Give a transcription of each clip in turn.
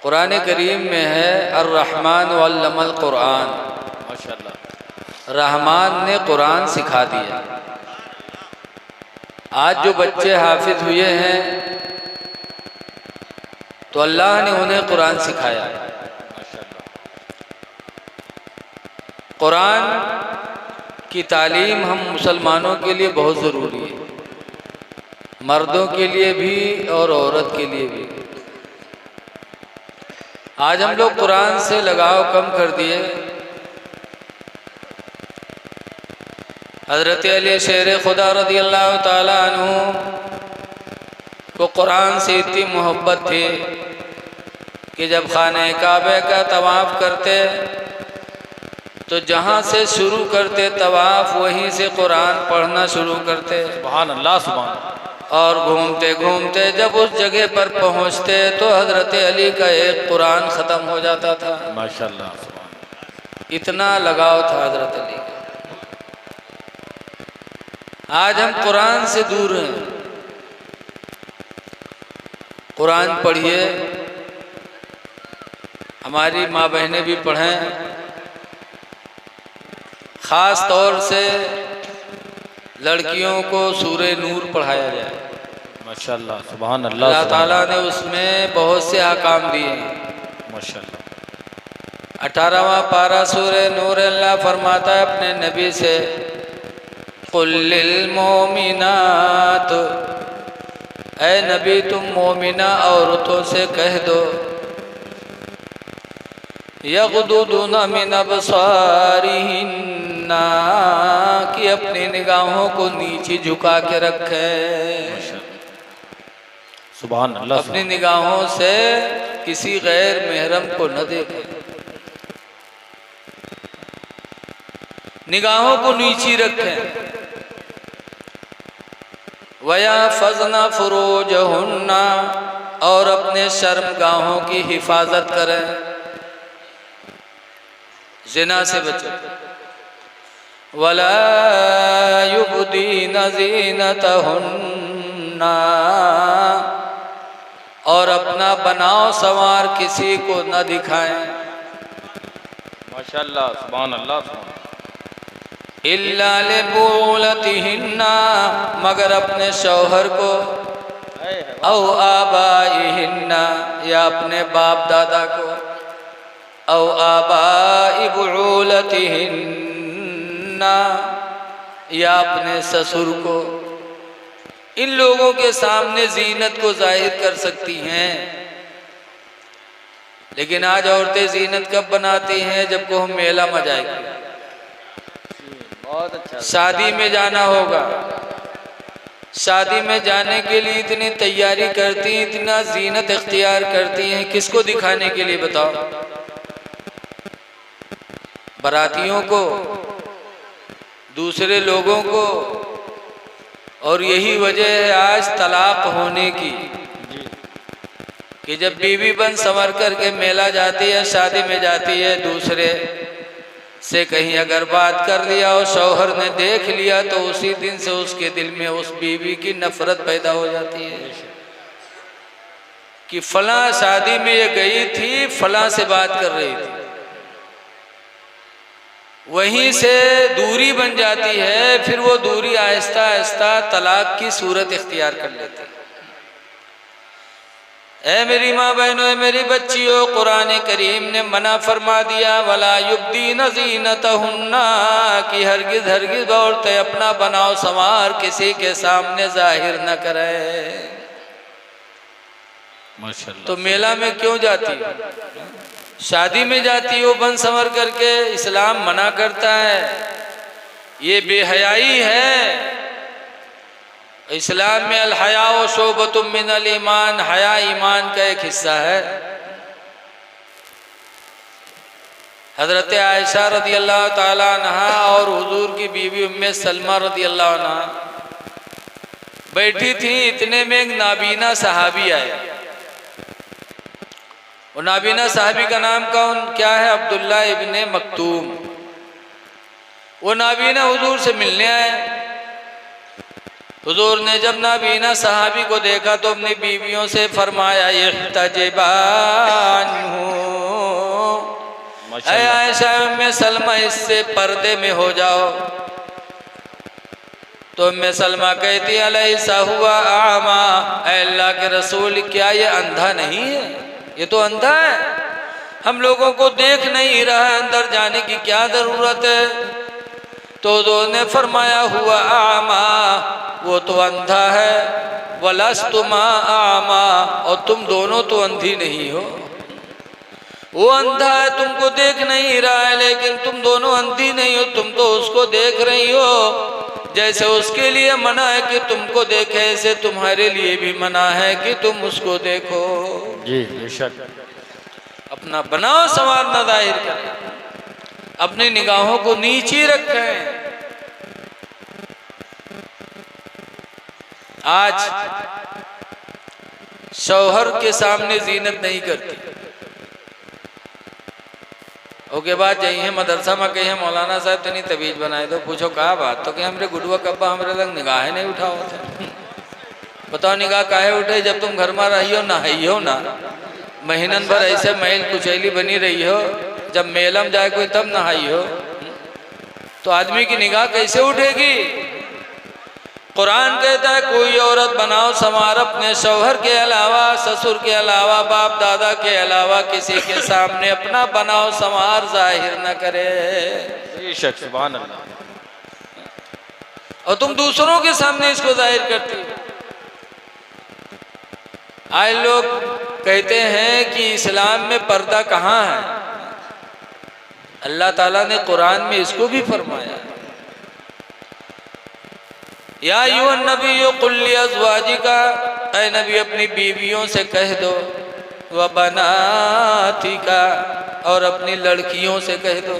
कुरान करीम में है अर्रहमान वल्लमल कुरान, माशाल्लाह। रहमान ने कुरान सिखा दिया। आज जो बच्चे हाफिज हुए हैं तो अल्लाह ने उन्हें कुरान सिखाया। कुरान की तालीम हम मुसलमानों के लिए बहुत ज़रूरी है, मर्दों के लिए भी और औरत के लिए भी। आज हम लोग कुरान से लगाव कम कर दिए। हज़रत अली शेर खुदा रज़ी अल्लाह ताला अन्हु को कुरान से इतनी मोहब्बत थी कि जब खाने काबे का तवाफ़ करते तो जहाँ से शुरू करते तवाफ़ वहीं से कुरान पढ़ना शुरू करते। सुभान अल्लाह, सुभान अल्लाह। और घूमते घूमते जब उस जगह पर पहुँचते तो हज़रत अली का एक कुरान ख़त्म हो जाता था। माशाल्लाह, सुभान। इतना लगाव था हज़रत अली का। आज हम कुरान से दूर हैं। कुरान पढ़िए, हमारी माँ बहनें भी पढ़ें, ख़ास तौर से लड़कियों को सूरे नूर पढ़ाया जाए। माशाल्लाह, सुभान अल्लाह। अल्लाह ताला ने उसमें बहुत से अहकाम दिए हैं। माशाल्लाह। 18वां पारा सूरे नूर, अल्लाह फरमाता है अपने नबी से, कुल्लिल मोमिनात, ऐ नबी तुम मोमिना औरतों से कह दो, यग़ुदुदुना मिन अबसारिहिन्ना, कि अपनी निगाहों को नीचे झुका के रखें। सुभान अल्लाह। अपनी निगाहों से किसी गैर महरम को न देखें, निगाहों को नीची रखें। वया फजना फुरूजहुन्ना, और अपने शर्मगाहों की हिफाजत करें, ज़िना से बचें। वला युबदीन ज़ीनतहुन्ना, और अपना बनाव संवार किसी को न दिखाएं। माशाल्लाह, सुभान अल्लाह, सुभान। इल्ला लिबुलतिहिन्ना, मगर अपने शौहर को, औ आबाइहिन्ना, या अपने बाप दादा को, औ आबाइ बुउलतिहिन्ना, या अपने ससुर को। इन लोगों के सामने जीनत को जाहिर कर सकती हैं। लेकिन आज औरतें जीनत कब बनाती हैं? जब को हम मेला में जाएंगे, बहुत अच्छा। शादी में जाना होगा, शादी में जाने के लिए इतनी तैयारी करती हैं, इतना जीनत इख्तियार करती हैं, किसको दिखाने के लिए बताओ? बारातियों को, दूसरे लोगों को। और यही वजह है आज तलाक होने की, कि जब बीवी बन संवर करके मेला जाती है, शादी में जाती है, दूसरे से कहीं अगर बात कर लिया और शौहर ने देख लिया तो उसी दिन से उसके दिल में उस बीवी की नफरत पैदा हो जाती है कि फलां शादी में ये गई थी, फलां से बात कर रही थी। वहीं से दूरी बन जाती है, फिर वो दूरी आहिस्ता आहिस्ता तलाक की सूरत इख्तियार कर लेती है। ऐ मेरी माँ बहनों, ऐ मेरी बच्चियों, कुरान करीम ने मना फरमा दिया, वला युब्दीन ज़ीनतहुन्ना, कि हरगिज़ हरगिज़ औरतें अपना बनाव संवार किसी के सामने जाहिर न करें। माशाल्लाह। तो मेला में क्यों जाती हो? शादी में जाती हो बन संवर करके, इस्लाम मना करता है, ये बेहयाई है। इस्लाम में अल हया व शोबतुम मिनल ईमान, हया ईमान का एक हिस्सा है। हज़रत आयशा रदी अल्लाह ताला अन्हा और हुजूर की बीवी उम्मे सलमा रदी अल्लाह अन्हा बैठी थी, इतने में एक नाबीना सहाबी आए। वो नाबीना साहबी का नाम कौन क्या है? अब्दुल्ला इब्ने मक्तूम। वो नाबीना हुजूर से मिलने आए। हुजूर ने जब नाबीना सहाबी को देखा तो अपनी बीवियों से फरमाया इख्तजबानहु, ऐ आयशा उम्मे सलमा इससे पर्दे में हो जाओ। तो उम्मे सलमा कहती अलैसा हुआ आमा, ऐ अल्लाह के रसूल क्या ये अंधा नहीं है? ये तो अंधा है, हम लोगों को देख नहीं रहा है, अंदर जाने की क्या जरूरत है? तो उन्होंने फरमाया हुआ आमा, वो तो अंधा है, वलस्तुमा आमा, और तुम दोनों तो अंधी नहीं हो। वो अंधा है, तुमको देख नहीं रहा है, लेकिन तुम दोनों अंधी नहीं हो, तुम तो उसको देख रही हो। जैसे उसके लिए मना है कि तुमको देखे, ऐसे तुम्हारे लिए भी मना है कि तुम उसको देखो। जी बेशक। अपना बनाव संवारना जाहिर करें, अपनी निगाहों को नीचे रखें। आज शौहर के सामने जीनत नहीं करती, ओके बाद जाइए मदरसा में कहिए मौलाना साहब तनी तबीज बनाए दो, पूछो कहा बात, तो कि हमरे गुडुआ कब्बा हमरे लग निगाह नहीं उठाओ थे। बताओ निगाह काहे उठे? जब तुम घर में रही हो नहाइयो ना, महीनन भर ऐसे मैल कुचैली बनी रही हो, जब मेलम जाए कोई तब नहाई हो, तो आदमी की निगाह कैसे उठेगी? कुरान कहता है कोई औरत बनाओ संवार अपने शौहर के अलावा, ससुर के अलावा, बाप दादा के अलावा किसी के सामने अपना बनाओ संवार जाहिर न करे। बेशक, सुभान अल्लाह। और तुम दूसरों के सामने इसको जाहिर करती हो। आज लोग कहते हैं कि इस्लाम में पर्दा कहाँ है? अल्लाह ताला ने कुरान में इसको भी फरमाया, या अय्युहन नबी कुल लिअज़वाजिका, ऐ नबी अपनी बीवियों से कह दो, व बनातिका, और अपनी लड़कियों से कह दो,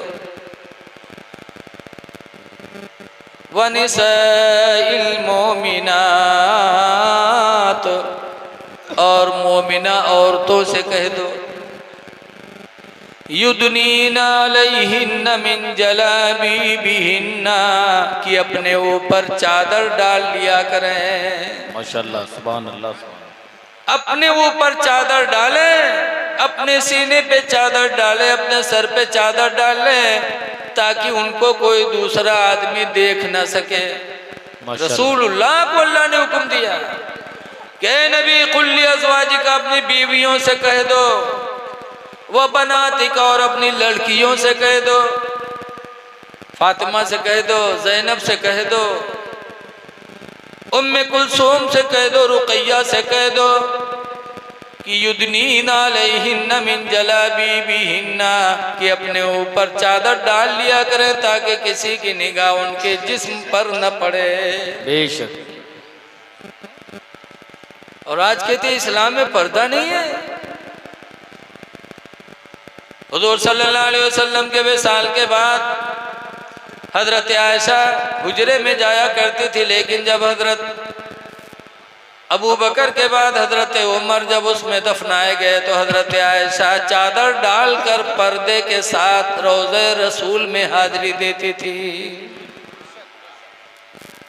व निसाइल मोमिनात, और मोमिना औरतों से कह दो, युदनीना अलैहिन्ना मिन जलाबीबिहिन्ना, कि अपने ऊपर चादर डाल लिया करें। माशाअल्लाह, सुभान अल्लाह। अपने ऊपर चादर डाले, अपने सीने पे चादर डाले, अपने सर पे चादर डाले, ताकि उनको कोई दूसरा आदमी देख न सके। रसूलुल्लाह को अल्लाह ने हुक्म दिया कि नबी कुल लिअज़वाजिका, अपनी बीवियों से कह दो, वह बनातिका, और अपनी लड़कियों से कह दो, फातिमा से कह दो, ज़ैनब से कह दो, उम्मे कुलसूम से कह दो, रुक़ैया से कह दो कि युदनीना अलैहिन्ना मिन जलाबीबिहिन्ना, कि अपने ऊपर चादर डाल लिया करें ताकि किसी की निगाह उनके जिस्म पर न पड़े। बेशक। और आज कहते हैं इस्लाम में पर्दा नहीं है। हुज़ूर सल्लल्लाहु अलैहि वसल्लम के विसाल के बाद हजरत आयशा हुजरे में जाया करती थी, लेकिन जब हजरत अबू बकर के बाद हजरत उमर जब उसमें दफनाए गए तो हजरत आयशा चादर डालकर पर्दे के साथ रोज़े रसूल में हाजिरी देती थी।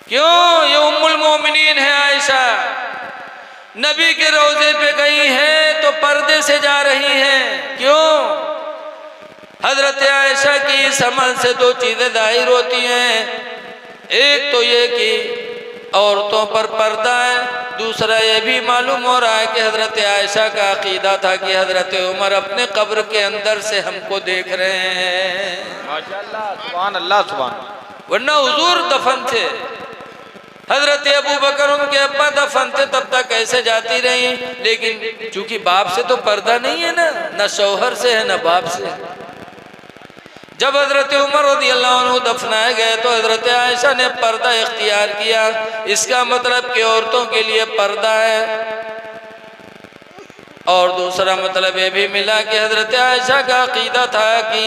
क्यों? ये उम्मुल मोमिनीन है आयशा, नबी के रोज़े पे गई हैं तो पर्दे से जा रही हैं। क्यों? हजरत आयशा की इस अमल से दो चीज़ें जाहिर होती हैं, एक तो ये कि औरतों पर पर्दा है, दूसरा ये भी मालूम हो रहा है कि हजरत आयशा का अकीदा था कि हजरत उमर अपने कब्र के अंदर से हमको देख रहे हैं। माशाअल्लाह, सुभान अल्लाह, सुभान। वरना हुजूर दफन थे, हजरत अबू बकर उनके अब्बा दफन थे, तब तक कैसे जाती रही, लेकिन चूंकि बाप से तो पर्दा नहीं है ना, न शौहर से है न बाप से। जब हजरत उमर रज़ियल्लाहु अन्हु दफनाए गए तो हजरत आयशा ने पर्दा इख्तियार किया। इसका मतलब कि औरतों के लिए पर्दा है। और दूसरा मतलब ये भी मिला कि हजरत आयशा का अकीदा था कि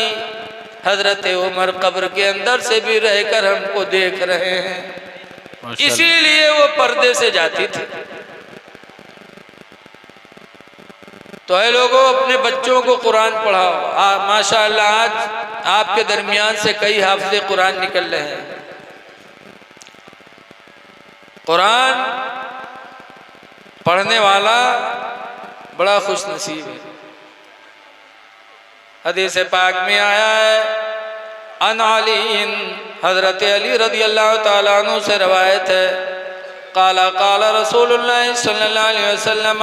हजरत उमर कब्र के अंदर से भी रहकर हमको देख रहे हैं, इसीलिए वो पर्दे से जाती थी। तो है लोगों, अपने बच्चों को कुरान पढ़ाओ। माशाअल्लाह आज आपके दरमियान से कई हाफिज़े कुरान निकल रहे हैं। कुरान पढ़ने वाला बड़ा खुश नसीब है। हदीस पाक में आया है, अन अली, हजरत अली रदी अल्लाह ताला अन्हु से रवायत है, काला काला रसूलुल्लाह सल्लल्लाहु अलैहि वसल्लम,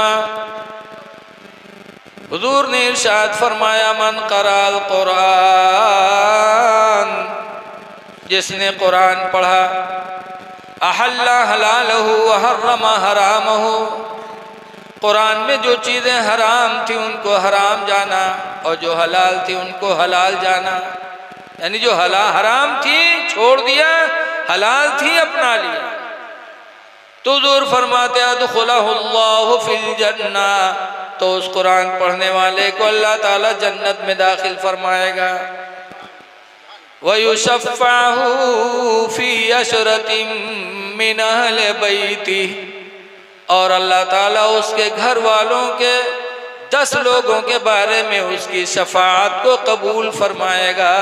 हुजूर ने इरशाद फरमाया, मन क़राअल कुरान, जिसने कुरान पढ़ा, अहल्ला हलालहु व हर्रमा हरामहु, कुरान में जो चीज़ें हराम थी उनको हराम जाना और जो हलाल थी उनको हलाल जाना, यानी जो हराम थी छोड़ दिया, हलाल थी अपना लिया। तो हुज़ूर फरमाते अदखुलहुल्लाहु फिल जन्ना, तो उस कुरान पढ़ने वाले को अल्लाह ताला जन्नत में दाखिल फरमाएगा। व युशफ़्फ़अहु फी अशरतिम मिन अहले बैती, और अल्लाह ताला उसके घर वालों के 10 लोगों के बारे में उसकी शफाअत को कबूल फरमाएगा।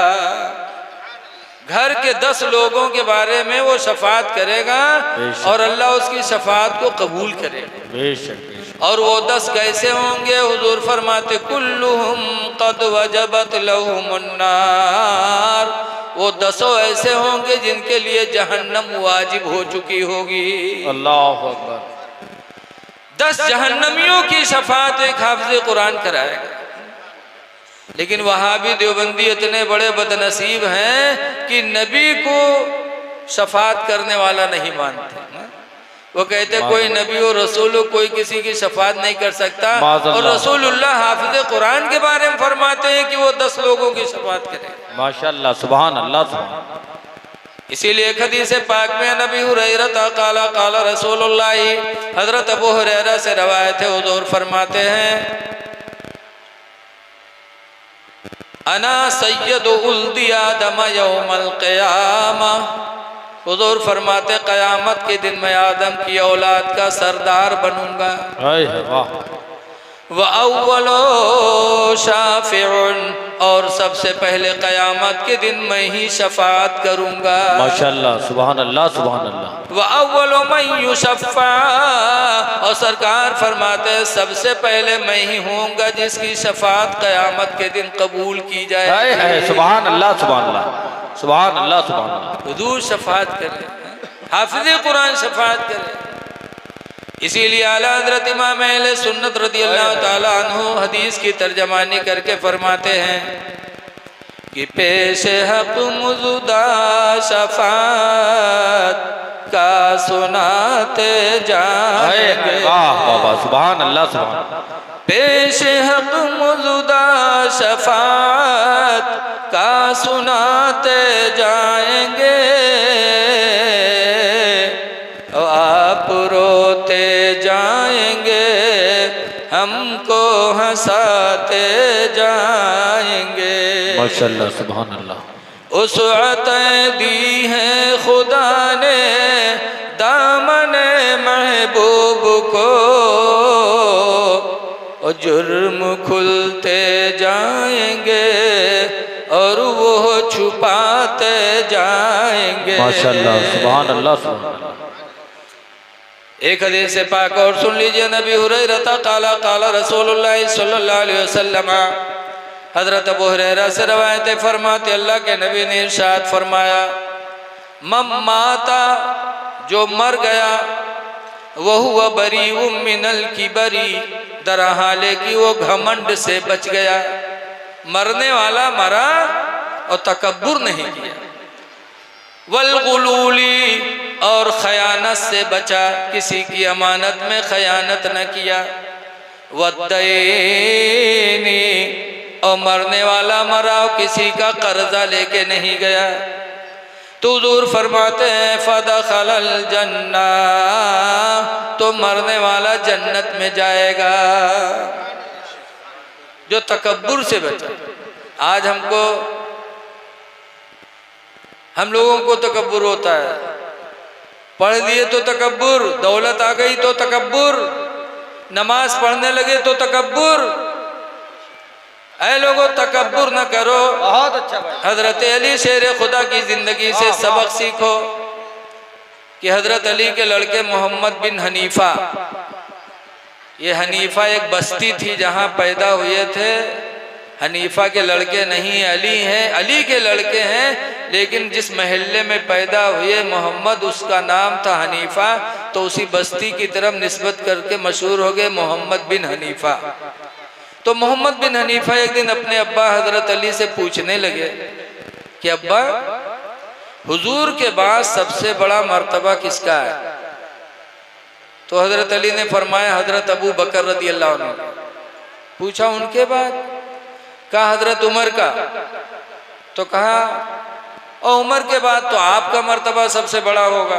घर के 10 लोगों के बारे में वो शफाअत करेगा और अल्लाह उसकी शफाअत को कबूल करेगा। बेशक। और वो 10 कैसे होंगे? हुजूर फरमाते, कुल्लुहुम क़द वजबत लहुमुन नार, वो 10 ऐसे होंगे जिनके लिए जहन्नम वाजिब हो चुकी होगी। अल्लाहु अकबर। 10 जहन्नमियों की शफाअत एक हाफ़िज़ कुरान कराएगा। लेकिन वहाबी देवबंदी इतने बड़े बदनसीब हैं कि नबी को शफाअत करने वाला नहीं मानते। वो कहते कोई नबी और रसूल हो, कोई किसी की शफाअत नहीं कर सकता, और रसूलुल्लाह हाफ़िज़ कुरान के बारे में फरमाते हैं कि वो 10 लोगों की शफाअत करें। माशाअल्लाह, सुभान अल्लाह, सुभान। इसीलिए एक हदीस पाक में नबी हुरैरा काला काला रसूलुल्लाह, हजरत अबू हुरैरा से रवायत है, हुजूर फरमाते हैं, अना सय्यदु उल्दी आदम यौमल क़ियामा, हुजूर फरमाते क़यामत के दिन मैं आदम की औलाद का सरदार बनूंगा। वाह। व अव्वलो शाफ़िउन, और सबसे पहले क़यामत के दिन मैं ही शफाअत करूंगा। माशाअल्लाह, सुभान अल्लाह, सुभान अल्लाह। व अव्वलो मन युशफ़्फ़ा, और सरकार फरमाते सबसे पहले मैं ही होऊंगा जिसकी शफाअत क़यामत के दिन कबूल की जाए। सुभान अल्लाह, सुभान अल्लाह, सुभान अल्लाह, सुभान अल्लाह। हुजूर शफाअत करें, हाफ़िज़ कुरान शफाअत करें। इसीलिए आला हज़रत इमाम अहले सुन्नत रज़ियल्लाहु ताला अन्हु हदीस की तर्जमानी करके फरमाते हैं कि पेश हक़ मुज़दा शफ़ाअत का सुनाते जाएंगे। सुभान अल्लाह, सुभान। पेश हक़ मुज़दा शफ़ाअत का सुनाते जाएंगे, आप रोते जाएंगे हमको हंसाते जाएंगे। माशाअल्लाह, सुभान अल्लाह। उसअतें दी है खुदा ने दामन महबूब को, और जुर्म खुलते जाएंगे और वो छुपाते जाएंगे। माशाअल्लाह, सुभान अल्लाह, सुभान अल्लाह। एक हदीस से पाक और सुन लीजिए, नबी हुरैरा काला काला रसूलुल्लाह सल्लल्लाहु अलैहि वसल्लम, हजरत अबू हुरैरा से रवायत फरमाते अल्लाह के नबी ने इरशाद फरमाया, मम्माता, जो मर गया, वहुवा बरीउम मिनल किबरी, दरहाले की वो घमंड से बच गया। मरने वाला मरा और तकब्बुर नहीं किया। वल गुलूली, और खयानत से बचा, किसी की अमानत में खयानत न किया। वद्दैनी, और मरने वाला मरा और किसी का कर्जा लेके नहीं गया। तो हुजूर फरमाते हैं फदखलल जन्ना, तो मरने वाला जन्नत में जाएगा, जो तकब्बुर से बचा। आज हम लोगों को तकब्बुर होता है, पढ़ लिए तो तकब्बुर, दौलत आ गई तो तकब्बुर, नमाज पढ़ने लगे तो तकब्बुर। ऐ लोगों, तकब्बुर न करो। बहुत अच्छा भाई। हजरत अली शेर खुदा की जिंदगी से सबक सीखो। कि हजरत अली के लड़के मोहम्मद बिन हनीफा, ये हनीफा एक बस्ती थी जहाँ पैदा हुए थे। हनीफा के लड़के नहीं अली हैं, अली के लड़के हैं, लेकिन जिस महल्ले में पैदा हुए मोहम्मद, उसका नाम था हनीफा, तो उसी बस्ती की तरफ निस्बत करके मशहूर हो गए मोहम्मद बिन हनीफा। तो मोहम्मद बिन हनीफा एक दिन अपने अब्बा हजरत अली से पूछने लगे कि अब्बा, हुजूर के बाद सबसे बड़ा मर्तबा किसका है? तो हजरत अली ने फरमाया हजरत अबू बकर रदी अल्लाह अन्हु। पूछा उनके बाद? कहा हजरत उमर का। तो कहा और उमर के बाद तो आपका मर्तबा सबसे बड़ा होगा।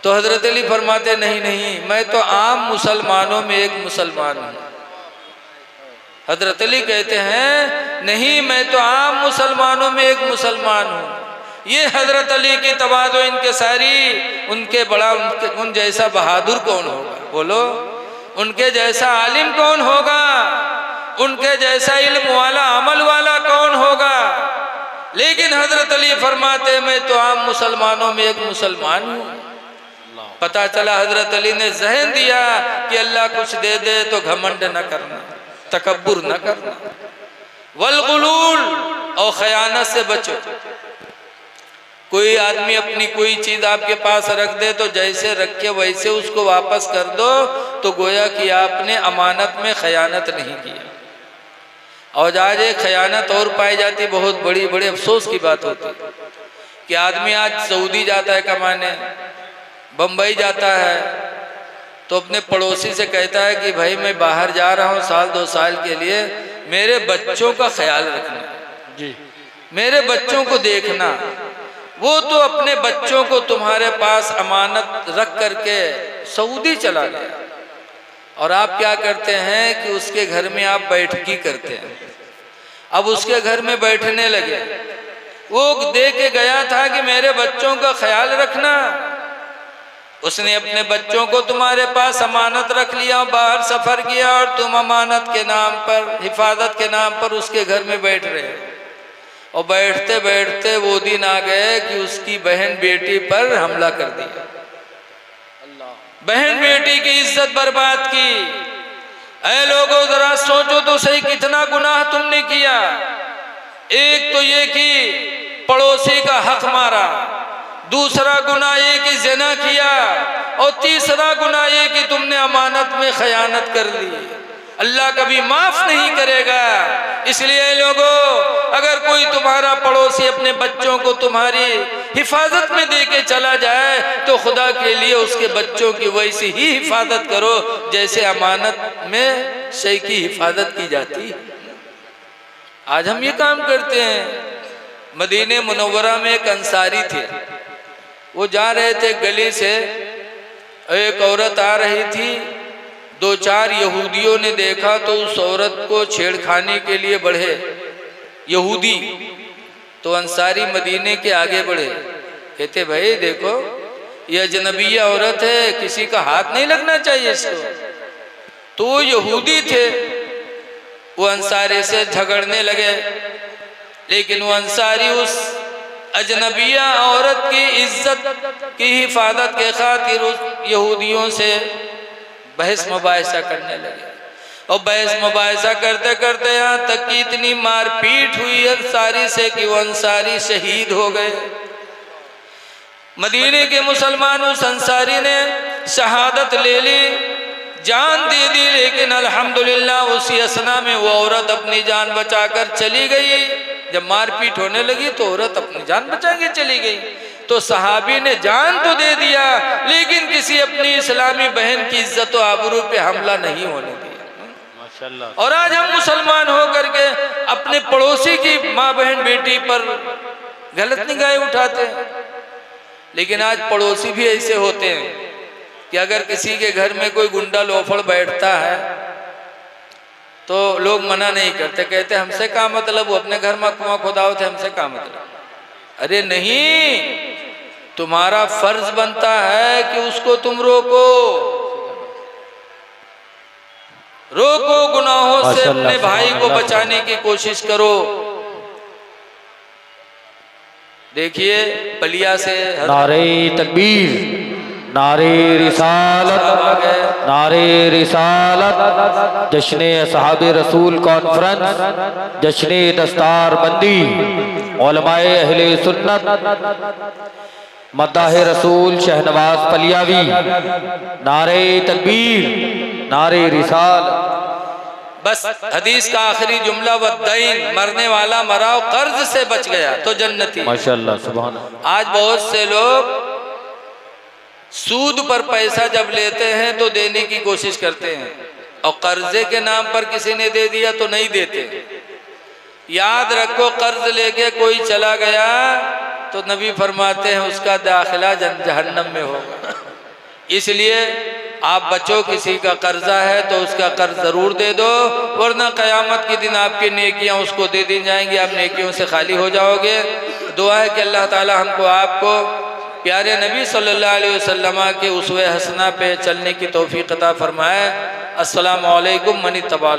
तो हजरत अली फरमाते नहीं नहीं, मैं तो आम मुसलमानों में एक मुसलमान हूँ। हजरत अली कहते हैं नहीं, मैं तो आम मुसलमानों में एक मुसलमान हूँ। ये हजरत अली की तवाज़ु, इनके सारी, उनके बड़ा, उन जैसा बहादुर कौन होगा? बोलो, उनके जैसा आलिम कौन होगा? उनके जैसा इल्म वाला, अमल वाला कौन होगा? लेकिन हजरत अली फरमाते मैं तो आम मुसलमानों में एक मुसलमान हूँ। पता चला हजरत अली ने ज़हन दिया कि अल्लाह कुछ दे दे तो घमंड न करना, तकब्बुर न करना, वलगुलूल, और खयानत से बचो। कोई आदमी अपनी कोई चीज़ आपके पास रख दे तो जैसे रखे वैसे उसको वापस कर दो, तो गोया कि आपने अमानत में खयानत नहीं किया। और आज एक खयानत और पाई जाती, बहुत बड़ी बड़े अफसोस की बात होती कि आदमी आज सऊदी जाता है कमाने, बम्बई जाता है, तो अपने पड़ोसी से कहता है कि भाई मैं बाहर जा रहा हूँ साल 2 साल के लिए, मेरे बच्चों का ख्याल रखना जी, मेरे बच्चों को देखना। वो तो अपने बच्चों को तुम्हारे पास अमानत रख करके सऊदी चला गया, और आप क्या करते हैं कि उसके घर में आप बैठकी करते हैं। अब उसके घर में बैठने लगे, वो दे के गया था कि मेरे बच्चों का ख्याल रखना, उसने अपने बच्चों को तुम्हारे पास अमानत रख लिया, बाहर सफ़र किया, और तुम अमानत के नाम पर, हिफाजत के नाम पर उसके घर में बैठ रहे हो। और बैठते बैठते वो दिन आ गए कि उसकी बहन बेटी पर हमला कर दिया, बहन बेटी की इज्जत बर्बाद की। ऐ लोगों जरा सोचो तो सही, कितना गुनाह तुमने किया। एक तो ये कि पड़ोसी का हक मारा, दूसरा गुनाह ये कि ज़िना किया, और तीसरा गुनाह ये कि तुमने अमानत में खयानत कर ली। अल्लाह कभी माफ नहीं करेगा। इसलिए लोगों, अगर कोई तुम्हारा पड़ोसी अपने बच्चों को तुम्हारी हिफाजत में दे के चला जाए, तो खुदा के लिए उसके बच्चों की वैसी ही हिफाजत करो जैसे अमानत में शय की हिफाजत की जाती। आज हम ये काम करते हैं। मदीने मुनव्वरा में एक अंसारी थे, वो जा रहे थे गली से, एक औरत आ रही थी। 2-4 यहूदियों ने देखा तो उस औरत को छेड़खानी के लिए बढ़े यहूदी। तो अंसारी मदीने के आगे बढ़े, कहते भाई देखो यह अजनबिया औरत है, किसी का हाथ नहीं लगना चाहिए इसको। तो वो यहूदी थे, वो अंसारी से झगड़ने लगे, लेकिन वो अंसारी उस अजनबिया औरत की इज्जत की हिफाजत के खातिर उस यहूदियों से बहस मुबाहिसा करने लगे। और बहस मुबाहिसा करते करते यहाँ तक कि इतनी मारपीट हुई अंसारी से कि वो अंसारी शहीद हो गए। मदीने के मुसलमान उस अंसारी ने शहादत ले ली, जान दे दी, लेकिन अल्हम्दुलिल्लाह उसी असना में वो औरत अपनी जान बचाकर चली गई। जब मारपीट होने लगी तो औरत अपनी जान बचा के चली गई। तो सहाबी ने जान तो दे दिया, लेकिन किसी अपनी इस्लामी बहन की इज्जत और आबरू पे हमला नहीं होने दिया। माशाल्लाह। और आज हम मुसलमान हो करके अपने पड़ोसी की माँ बहन बेटी पर गलत निगाहें उठाते हैं। लेकिन आज पड़ोसी भी ऐसे होते हैं कि अगर किसी के घर में कोई गुंडा लोफड़ बैठता है तो लोग मना नहीं करते, कहते हमसे क्या मतलब, वो अपने घर में कुआं खुदाओ थे, हमसे क्या मतलब। अरे नहीं, तुम्हारा फर्ज बनता है कि उसको तुम रोको, रोको, गुनाहों से अपने भाई को बचाने की कोशिश करो। देखिए बलिया से नारे तकबीर, नारे रिसालत, नारे रिसालत, जश्न असहाब रसूल कॉन्फ्रेंस, जश्न दस्तार बंदी, उलमाए अहले सुन्नत, मद्दाह रसूल शहनवाज पलियावी, नारे तकबीर, नारे रिसालत। बस हदीस का आखिरी जुमला, वद्दैन, मरने वाला मरा कर्ज से बच गया तो जन्नती। माशाअल्लाह, सुभान अल्लाह। आज बहुत से लोग सूद पर पैसा जब लेते हैं तो देने की कोशिश करते हैं, और कर्जे के नाम पर किसी ने दे दिया तो नहीं देते। याद रखो, कर्ज लेके कोई चला गया तो नबी फरमाते हैं उसका दाखिला जहन्नम में होगा। इसलिए आप बच्चों, किसी का कर्जा है तो उसका कर्ज जरूर दे दो, वरना क़यामत के दिन आपकी नेकियां उसको दे दी जाएंगी, आप नेकियों से खाली हो जाओगे। दुआ है कि अल्लाह ताला हमको आपको प्यारे नबी सल्लल्लाहु अलैहि वसल्लम के उसवे हसना पे चलने की तौफीक अता फरमाए। अस्सलामु अलैकुम मन इत्तबाअ।